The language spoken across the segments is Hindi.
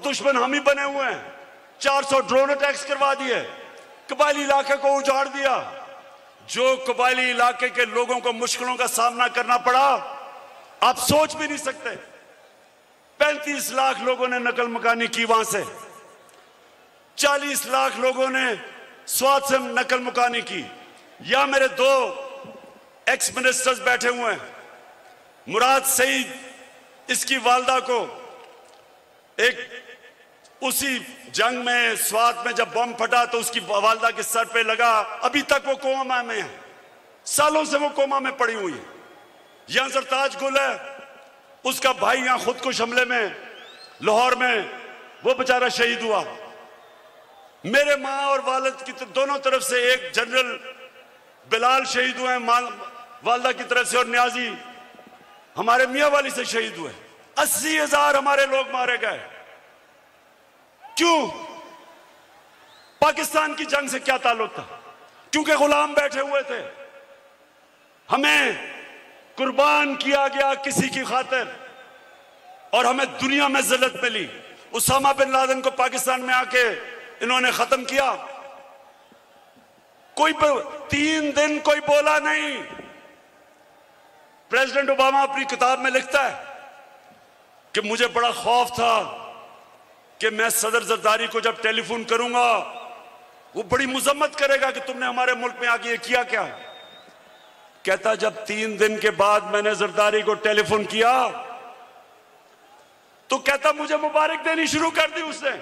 दुश्मन हम ही बने हुए हैं। 400 ड्रोन अटैक्स करवा दिए, कबायली इलाके को उजाड़ दिया। जो कबायली इलाके के लोगों को मुश्किलों का सामना करना पड़ा, आप सोच भी नहीं सकते। 35 लाख लोगों ने नकल मकानी की वहां से, 40 लाख लोगों ने स्वाद से नकल मुकानी की। या मेरे 2 एक्स मिनिस्टर्स बैठे हुए हैं, मुराद सईद, इसकी वालदा को एक उसी जंग में स्वात में जब बम फटा तो उसकी वालदा के सर पे लगा, अभी तक वो कोमा में है, सालों से वो कोमा में पड़ी हुई है। यहां सरताज गुल है, उसका भाई यहां खुदकुश हमले में लाहौर में वो बेचारा शहीद हुआ। मेरे मां और वालिद की दोनों तरफ से, एक जनरल बिलाल शहीद हुए वालदा की तरफ से, और न्याजी हमारे मियां वाली से शहीद हुए। 80,000 हमारे लोग मारे गए। क्यों? पाकिस्तान की जंग से क्या ताल्लुक था? क्योंकि गुलाम बैठे हुए थे। हमें कुर्बान किया गया किसी की खातिर, और हमें दुनिया में जिल्लत मिली। उसामा बिन लादेन को पाकिस्तान में आके इन्होंने खत्म किया। कोई 3 दिन कोई बोला नहीं। प्रेसिडेंट ओबामा अपनी किताब में लिखता है कि मुझे बड़ा खौफ था कि मैं सदर जरदारी को जब टेलीफोन करूंगा वो बड़ी मुजम्मत करेगा कि तुमने हमारे मुल्क में आके ये किया क्या। कहता जब 3 दिन के बाद मैंने जरदारी को टेलीफोन किया तो कहता मुझे मुबारक देनी शुरू कर दी उसने।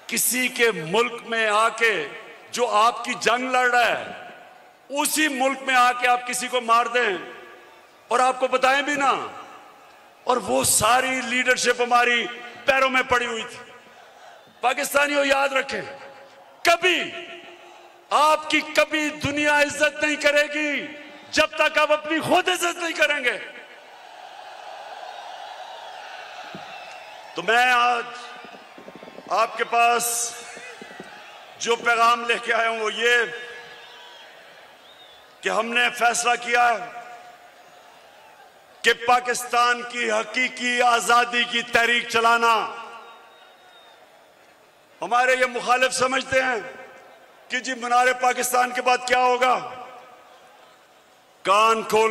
किसी के मुल्क में आके जो आपकी जंग लड़ रहा है, उसी मुल्क में आके आप किसी को मार दें और आपको बताएं भी ना, और वो सारी लीडरशिप हमारी पैरों में पड़ी हुई थी। पाकिस्तानियों याद रखें, कभी आपकी कभी दुनिया इज्जत नहीं करेगी जब तक आप अपनी खुद इज्जत नहीं करेंगे। तो मैं आज आपके पास जो पैगाम लेके आया हूं वो ये कि हमने फैसला किया है कि पाकिस्तान की हकीकी आजादी की तहरीक चलाना। हमारे ये मुखालिफ समझते हैं कि जी मीनार पाकिस्तान के बाद क्या होगा। कान खोल